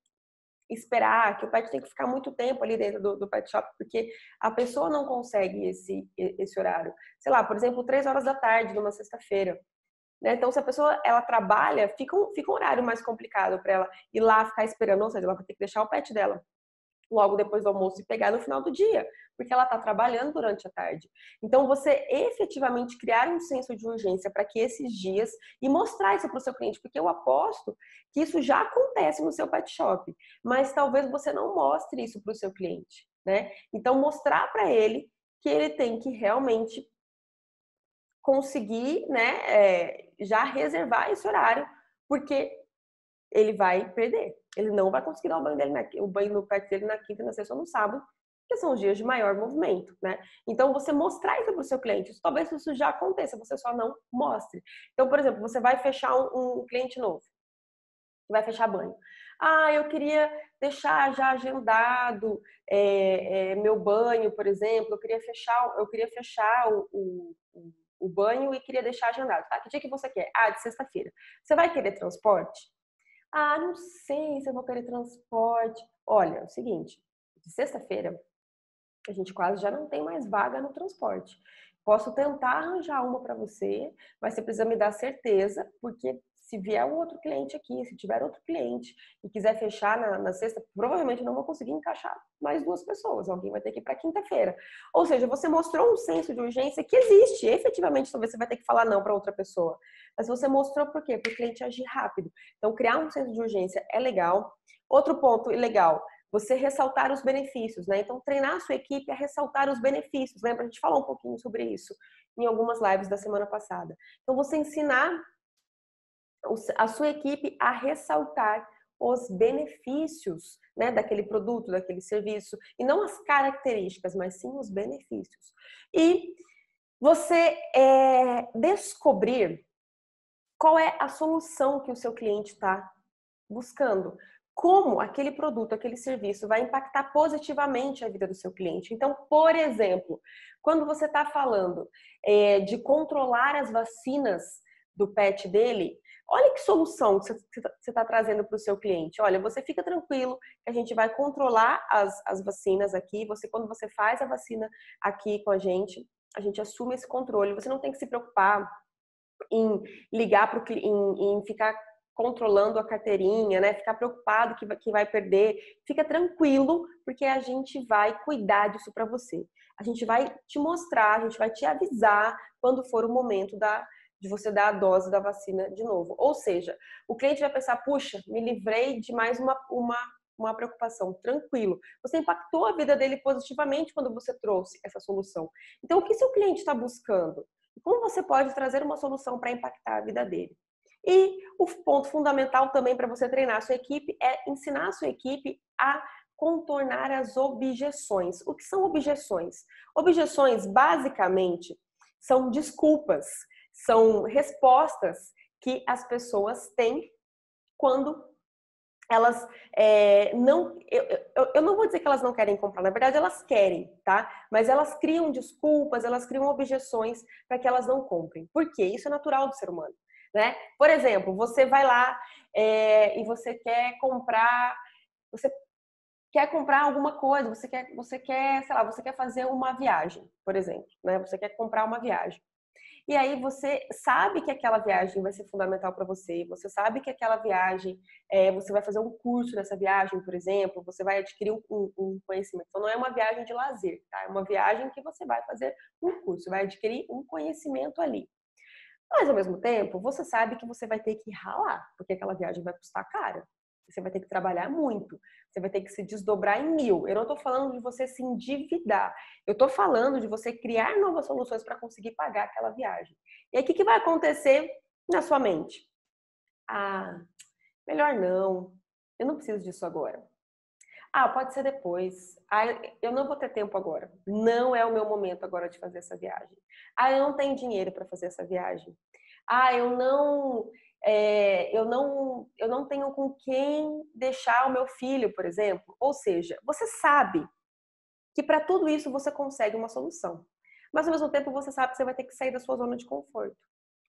esperar, que o pet tem que ficar muito tempo ali dentro do pet shop, porque a pessoa não consegue esse horário. Sei lá, por exemplo, 3 horas da tarde, numa sexta-feira. Né? Então, se a pessoa ela trabalha, fica um horário mais complicado para ela ir lá ficar esperando, ou seja, ela vai ter que deixar o pet dela logo depois do almoço e pegar no final do dia, porque ela está trabalhando durante a tarde. Então, você efetivamente criar um senso de urgência para que esses dias e mostrar isso para o seu cliente, porque eu aposto que isso já acontece no seu pet shop, mas talvez você não mostre isso para o seu cliente, né? Então, mostrar para ele que ele tem que realmente conseguir, né, já reservar esse horário, porque ele vai perder. Ele não vai conseguir dar o banho no pet dele na quinta, na sexta ou no sábado, que são os dias de maior movimento, né? Então, você mostrar isso para o seu cliente, talvez isso já aconteça, você só não mostre. Então, por exemplo, você vai fechar um cliente novo, vai fechar banho. Ah, eu queria deixar já agendado meu banho, por exemplo, eu queria fechar o banho e queria deixar agendado. Tá? Que dia que você quer? Ah, de sexta-feira. Você vai querer transporte? Ah, não sei se eu vou querer transporte. Olha, é o seguinte, de sexta-feira a gente quase já não tem mais vaga no transporte. Posso tentar arranjar uma para você, mas você precisa me dar certeza, porque se vier um outro cliente aqui, se tiver outro cliente e quiser fechar na sexta, provavelmente eu não vou conseguir encaixar mais 2 pessoas. Alguém vai ter que ir para quinta-feira. Ou seja, você mostrou um senso de urgência que existe. Efetivamente, talvez você vai ter que falar não para outra pessoa. Mas você mostrou por quê? Para o cliente agir rápido. Então, criar um senso de urgência é legal. Outro ponto legal, você ressaltar os benefícios, né? Então, treinar a sua equipe a ressaltar os benefícios. Lembra? A gente falou um pouquinho sobre isso em algumas lives da semana passada. Então, você ensinar a sua equipe a ressaltar os benefícios, né, daquele produto, daquele serviço, e não as características, mas sim os benefícios. E você descobrir qual é a solução que o seu cliente está buscando. Como aquele produto, aquele serviço vai impactar positivamente a vida do seu cliente. Então, por exemplo, quando você está falando de controlar as vacinas do pet dele, olha que solução que você está trazendo para o seu cliente. Olha, você fica tranquilo que a gente vai controlar as vacinas aqui. Quando você faz a vacina aqui com a gente assume esse controle. Você não tem que se preocupar em ligar para em ficar controlando a carteirinha, né? Ficar preocupado que vai perder. Fica tranquilo, porque a gente vai cuidar disso para você. A gente vai te mostrar, a gente vai te avisar quando for o momento de você dar a dose da vacina de novo. Ou seja, o cliente vai pensar, puxa, me livrei de mais uma preocupação, tranquilo. Você impactou a vida dele positivamente quando você trouxe essa solução. Então, o que seu cliente está buscando? Como você pode trazer uma solução para impactar a vida dele? E o ponto fundamental também para você treinar a sua equipe é ensinar a sua equipe a contornar as objeções. O que são objeções? Objeções, basicamente, são desculpas, são respostas que as pessoas têm quando elas não. Eu não vou dizer que elas não querem comprar, na verdade elas querem, tá? Mas elas criam desculpas, elas criam objeções para que elas não comprem. Por quê? Isso é natural do ser humano, né? Por exemplo, você vai lá e você quer comprar. Você quer comprar alguma coisa, sei lá, você quer fazer uma viagem, por exemplo, né? Você quer comprar uma viagem. E aí você sabe que aquela viagem vai ser fundamental para você, você sabe que aquela viagem, você vai fazer um curso nessa viagem, por exemplo, você vai adquirir um conhecimento. Então não é uma viagem de lazer, tá? É uma viagem que você vai fazer um curso, vai adquirir um conhecimento ali. Mas ao mesmo tempo, você sabe que você vai ter que ralar, porque aquela viagem vai custar cara. Você vai ter que trabalhar muito, você vai ter que se desdobrar em 1000. Eu não estou falando de você se endividar, eu estou falando de você criar novas soluções para conseguir pagar aquela viagem. E aí o que vai acontecer na sua mente? Ah, melhor não, eu não preciso disso agora. Ah, pode ser depois. Ah, eu não vou ter tempo agora. Não é o meu momento agora de fazer essa viagem. Ah, eu não tenho dinheiro para fazer essa viagem. Ah, eu não tenho com quem deixar o meu filho, por exemplo. Ou seja, você sabe que para tudo isso você consegue uma solução. Mas ao mesmo tempo você sabe que você vai ter que sair da sua zona de conforto.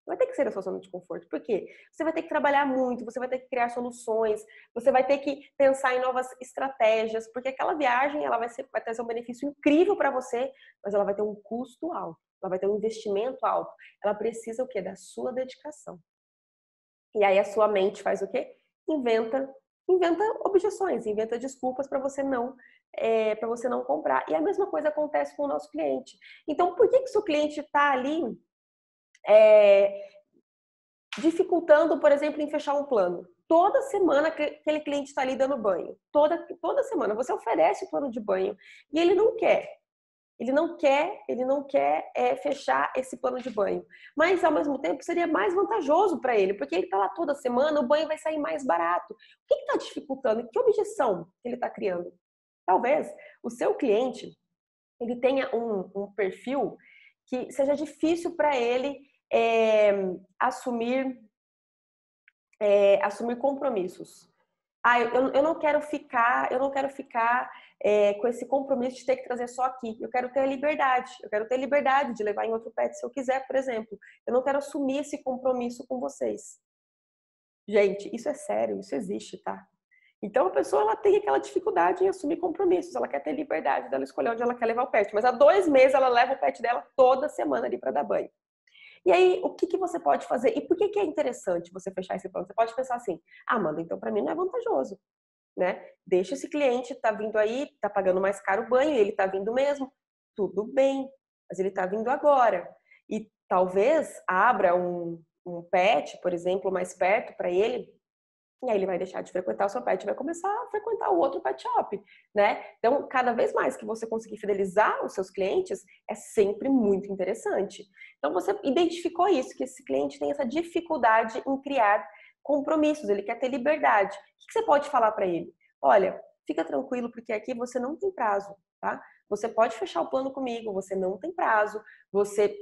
Vai ter que sair da sua zona de conforto. Por quê? Você vai ter que trabalhar muito, você vai ter que criar soluções, você vai ter que pensar em novas estratégias, porque aquela viagem ela vai trazer um benefício incrível para você, mas ela vai ter um custo alto, ela vai ter um investimento alto. Ela precisa o quê? Da sua dedicação. E aí a sua mente faz o quê? Inventa objeções, inventa desculpas para você não comprar. E a mesma coisa acontece com o nosso cliente. Então, por que o seu cliente está ali dificultando, por exemplo, em fechar um plano? Toda semana aquele cliente está ali dando banho. Toda semana. Você oferece o plano de banho e ele não quer. Ele não quer fechar esse plano de banho. Mas, ao mesmo tempo, seria mais vantajoso para ele, porque ele está lá toda semana, o banho vai sair mais barato. O que está dificultando? Que objeção que ele está criando? Talvez o seu cliente ele tenha um perfil que seja difícil para ele assumir compromissos. Eu não quero ficar com esse compromisso de ter que trazer só aqui. Eu quero ter liberdade. Eu quero ter liberdade de levar em outro pet se eu quiser, por exemplo. Eu não quero assumir esse compromisso com vocês. Gente, isso é sério, isso existe, tá? Então a pessoa ela tem aquela dificuldade em assumir compromissos. Ela quer ter liberdade dela escolher onde ela quer levar o pet. Mas há 2 meses ela leva o pet dela toda semana ali para dar banho. E aí, o que você pode fazer? E por que é interessante você fechar esse plano? Você pode pensar assim, Amanda, então para mim não é vantajoso, né? Deixa esse cliente, tá vindo aí, tá pagando mais caro o banho, ele tá vindo mesmo, tudo bem, mas ele tá vindo agora. E talvez abra um pet, por exemplo, mais perto para ele, e aí ele vai deixar de frequentar o seu pet e vai começar a frequentar o outro pet shop, né? Então, cada vez mais que você conseguir fidelizar os seus clientes, é sempre muito interessante. Então, você identificou isso, que esse cliente tem essa dificuldade em criar compromissos, ele quer ter liberdade. O que você pode falar para ele? Olha, fica tranquilo, porque aqui você não tem prazo, tá? Você pode fechar o plano comigo, você não tem prazo, você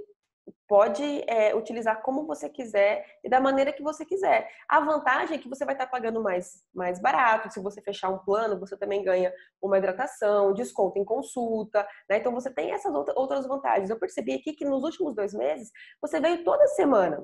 pode utilizar como você quiser e da maneira que você quiser. A vantagem é que você vai estar pagando mais barato. Se você fechar um plano, você também ganha uma hidratação, desconto em consulta, né? Então você tem essas outras vantagens. Eu percebi aqui que nos últimos 2 meses você veio toda semana.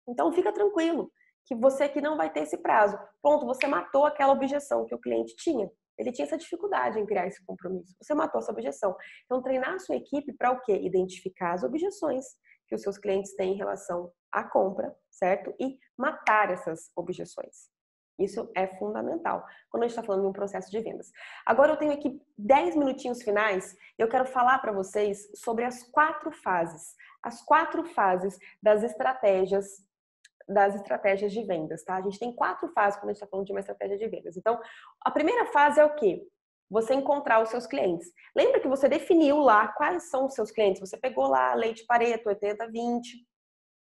Então fica tranquilo que você aqui não vai ter esse prazo. Pronto, você matou aquela objeção que o cliente tinha. Ele tinha essa dificuldade em criar esse compromisso. Você matou essa objeção. Então, treinar a sua equipe para o quê? Identificar as objeções que os seus clientes têm em relação à compra, certo? E matar essas objeções. Isso é fundamental quando a gente está falando de um processo de vendas. Agora eu tenho aqui 10 minutinhos finais e eu quero falar para vocês sobre as 4 fases. As 4 fases das estratégias de vendas, tá? A gente tem 4 fases quando a gente está falando de uma estratégia de vendas. Então, a primeira fase é o quê? Você encontrar os seus clientes. Lembra que você definiu lá quais são os seus clientes? Você pegou lá a lei de Pareto, 80-20,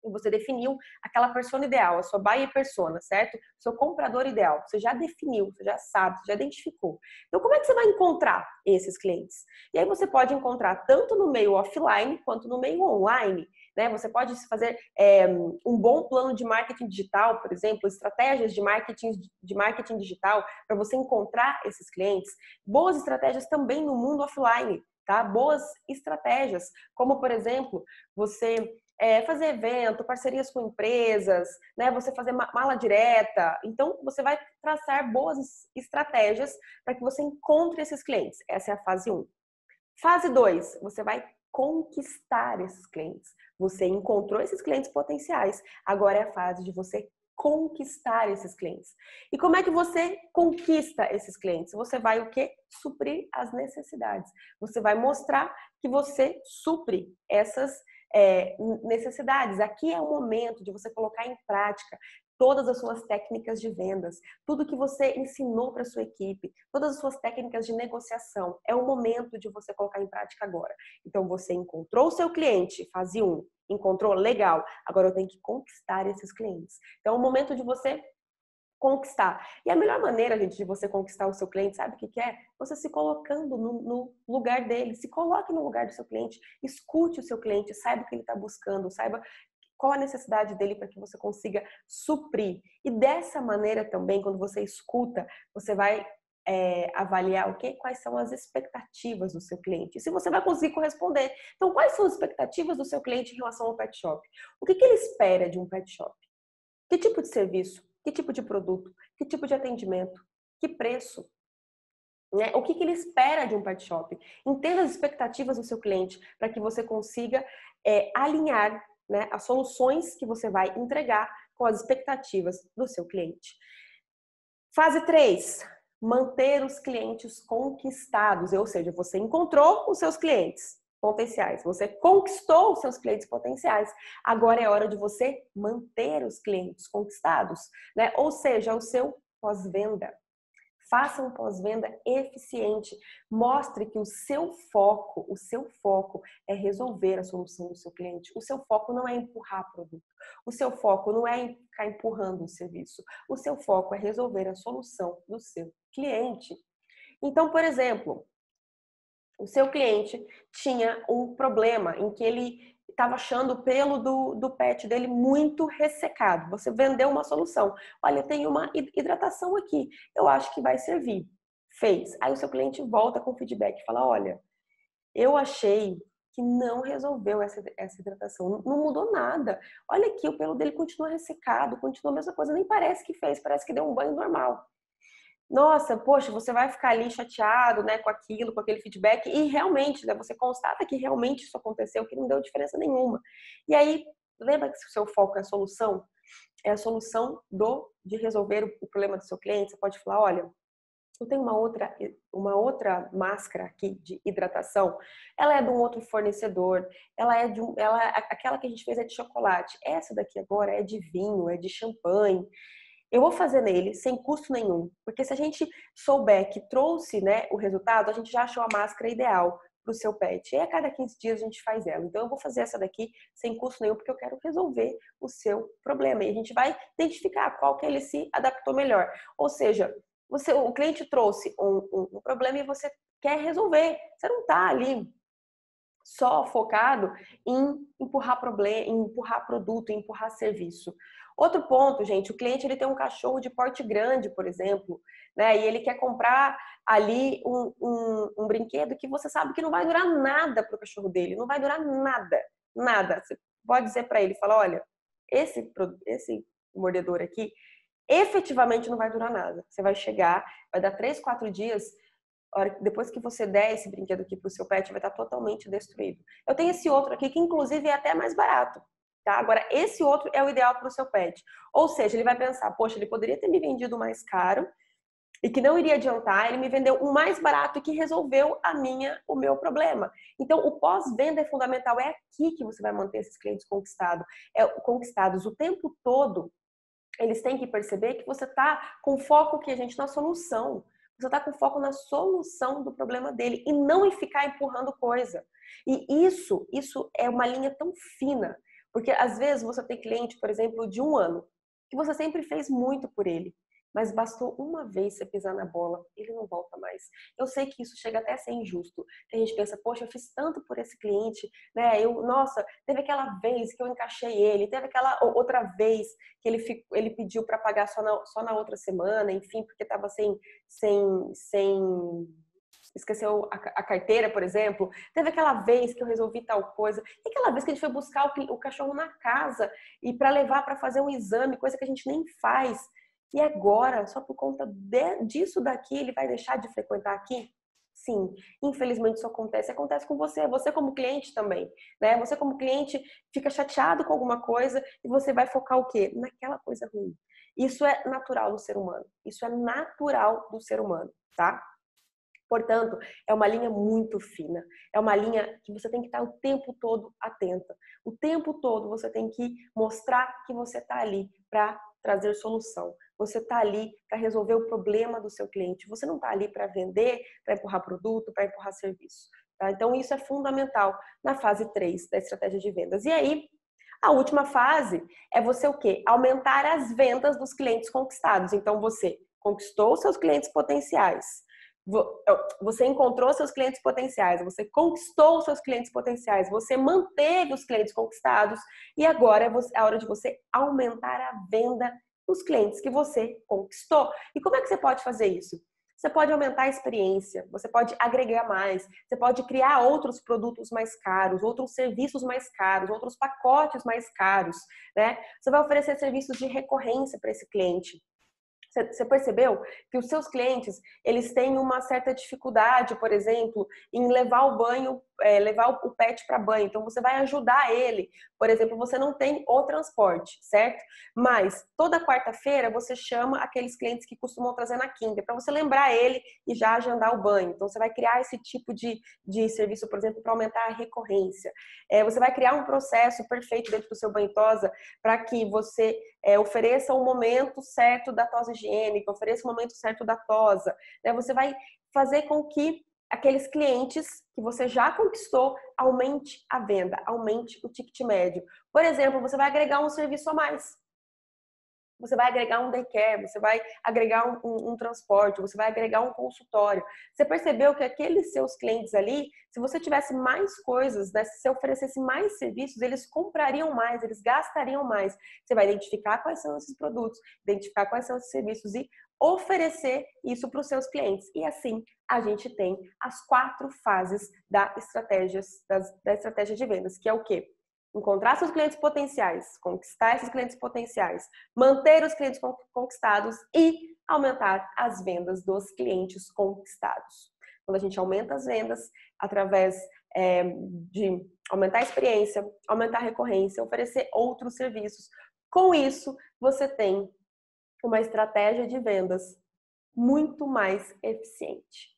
e você definiu aquela persona ideal, a sua buyer persona, certo? Seu comprador ideal. Você já definiu, você já sabe, você já identificou. Então, como é que você vai encontrar esses clientes? E aí você pode encontrar tanto no meio offline quanto no meio online. Né? Você pode fazer um bom plano de marketing digital, por exemplo, estratégias de marketing digital para você encontrar esses clientes. Boas estratégias também no mundo offline, tá? Boas estratégias, como por exemplo, você fazer evento, parcerias com empresas, né? Você fazer mala direta. Então, você vai traçar boas estratégias para que você encontre esses clientes. Essa é a fase 1. Fase 2, você vai conquistar esses clientes. Você encontrou esses clientes potenciais. Agora é a fase de você conquistar esses clientes. E como é que você conquista esses clientes? Você vai o quê? Suprir as necessidades. Você vai mostrar que você supre essas necessidades. Aqui é o momento de você colocar em prática todas as suas técnicas de vendas, tudo que você ensinou para sua equipe, todas as suas técnicas de negociação. É o momento de você colocar em prática agora. Então, você encontrou o seu cliente, fase 1, encontrou? Legal. Agora eu tenho que conquistar esses clientes. Então, é o momento de você conquistar. E a melhor maneira, gente, de você conquistar o seu cliente, sabe o que é? Você se colocando no lugar dele. Se coloque no lugar do seu cliente, escute o seu cliente, saiba o que ele está buscando, saiba qual a necessidade dele para que você consiga suprir. E dessa maneira também, quando você escuta, você vai avaliar o quê? Quais são as expectativas do seu cliente. E se você vai conseguir corresponder. Então, quais são as expectativas do seu cliente em relação ao pet shop? O que ele espera de um pet shop? Que tipo de serviço? Que tipo de produto? Que tipo de atendimento? Que preço? Né? O que ele espera de um pet shop? Entenda as expectativas do seu cliente para que você consiga alinhar, né, as soluções que você vai entregar com as expectativas do seu cliente. Fase 3, manter os clientes conquistados, ou seja, você encontrou os seus clientes potenciais, você conquistou os seus clientes potenciais, agora é hora de você manter os clientes conquistados, né? Ou seja, o seu pós-venda. Faça um pós-venda eficiente. Mostre que o seu foco é resolver a solução do seu cliente. O seu foco não é empurrar produto. O seu foco não é ficar empurrando o serviço. O seu foco é resolver a solução do seu cliente. Então, por exemplo, o seu cliente tinha um problema em que ele estava achando o pelo do pet dele muito ressecado. Você vendeu uma solução. Olha, tem uma hidratação aqui. Eu acho que vai servir. Fez. Aí o seu cliente volta com feedback e fala, olha, eu achei que não resolveu essa hidratação. Não mudou nada. Olha aqui, o pelo dele continua ressecado, continua a mesma coisa. Nem parece que fez, parece que deu um banho normal. Nossa, poxa, você vai ficar ali chateado, né, com aquilo, com aquele feedback, e realmente, né, você constata que realmente isso aconteceu, que não deu diferença nenhuma. E aí, lembra que o seu foco é a solução de resolver o problema do seu cliente. Você pode falar, olha, eu tenho uma outra máscara aqui de hidratação, ela é de um outro fornecedor, aquela que a gente fez é de chocolate, essa daqui agora é de vinho, é de champanhe. Eu vou fazer nele sem custo nenhum, porque se a gente souber que trouxe, né, o resultado, a gente já achou a máscara ideal para o seu pet. E a cada 15 dias a gente faz ela. Então eu vou fazer essa daqui sem custo nenhum, porque eu quero resolver o seu problema. E a gente vai identificar qual que ele se adaptou melhor. Ou seja, o cliente trouxe um problema e você quer resolver. Você não está ali só focado em empurrar problema, em empurrar produto, em empurrar serviço. Outro ponto, gente, o cliente ele tem um cachorro de porte grande, por exemplo, né? E ele quer comprar ali um brinquedo que você sabe que não vai durar nada para o cachorro dele, não vai durar nada, nada. Você pode dizer para ele, fala, olha, esse mordedor aqui, efetivamente não vai durar nada. Você vai chegar, vai dar 3, 4 dias, depois que você der esse brinquedo aqui pro seu pet, vai estar totalmente destruído. Eu tenho esse outro aqui que inclusive é até mais barato, tá? Agora, esse outro é o ideal para o seu pet. Ou seja, ele vai pensar, poxa, ele poderia ter me vendido mais caro e que não iria adiantar, ele me vendeu um mais barato e que resolveu o meu problema. Então, o pós-venda é fundamental. É aqui que você vai manter esses clientes conquistados o tempo todo. Eles têm que perceber que você está com foco na solução. Você está com foco na solução do problema dele e não em ficar empurrando coisa. E isso é uma linha tão fina, porque às vezes você tem cliente, por exemplo, de 1 ano, que você sempre fez muito por ele, mas bastou uma vez você pisar na bola, ele não volta mais. Eu sei que isso chega até a ser injusto. A gente pensa, poxa, eu fiz tanto por esse cliente, né? Nossa, teve aquela vez que eu encaixei ele, teve aquela outra vez que ele pediu para pagar só na outra semana, enfim, porque estava esqueceu a carteira, por exemplo. Teve aquela vez que eu resolvi tal coisa. E aquela vez que a gente foi buscar o cachorro na casa e para levar para fazer um exame, coisa que a gente nem faz. E agora, só por conta disso daqui, ele vai deixar de frequentar aqui? Sim, infelizmente isso acontece. Acontece com você como cliente também, né? Você como cliente fica chateado com alguma coisa e você vai focar o quê? Naquela coisa ruim. Isso é natural do ser humano. Isso é natural do ser humano, tá? Portanto, é uma linha muito fina. É uma linha que você tem que estar o tempo todo atenta. O tempo todo você tem que mostrar que você está ali para trazer solução. Você está ali para resolver o problema do seu cliente. Você não está ali para vender, para empurrar produto, para empurrar serviço. Tá? Então, isso é fundamental na fase 3 da estratégia de vendas. E aí, a última fase é você o quê? Aumentar as vendas dos clientes conquistados. Então, você conquistou os seus clientes potenciais. Você encontrou seus clientes potenciais, você conquistou os seus clientes potenciais, você manteve os clientes conquistados e agora é a hora de você aumentar a venda dos clientes que você conquistou. E como é que você pode fazer isso? Você pode aumentar a experiência, você pode agregar mais, você pode criar outros produtos mais caros, outros serviços mais caros, outros pacotes mais caros, né? Você vai oferecer serviços de recorrência para esse cliente. Você percebeu que os seus clientes, eles têm uma certa dificuldade, por exemplo, em levar o banho, levar o pet para banho. Então, você vai ajudar ele. Por exemplo, você não tem o transporte, certo? Mas toda quarta-feira você chama aqueles clientes que costumam trazer na quinta, para você lembrar ele e já agendar o banho. Então, você vai criar esse tipo de serviço, por exemplo, para aumentar a recorrência. Você vai criar um processo perfeito dentro do seu Banho Tosa para que você ofereça o momento certo da tosa higiênica, ofereça o momento certo da tosa. Né? Você vai fazer com que aqueles clientes que você já conquistou aumente a venda, aumente o ticket médio. Por exemplo, você vai agregar um serviço a mais. Você vai agregar um daycare, você vai agregar um transporte, você vai agregar um consultório. Você percebeu que aqueles seus clientes ali, se você tivesse mais coisas, né, se você oferecesse mais serviços, eles comprariam mais, eles gastariam mais. Você vai identificar quais são esses produtos, identificar quais são esses serviços e oferecer isso para os seus clientes. E assim, a gente tem as 4 fases da estratégia de vendas, que é o quê? Encontrar seus clientes potenciais, conquistar esses clientes potenciais, manter os clientes conquistados e aumentar as vendas dos clientes conquistados. Quando a gente aumenta as vendas através de aumentar a experiência, aumentar a recorrência, oferecer outros serviços, com isso você tem uma estratégia de vendas muito mais eficiente.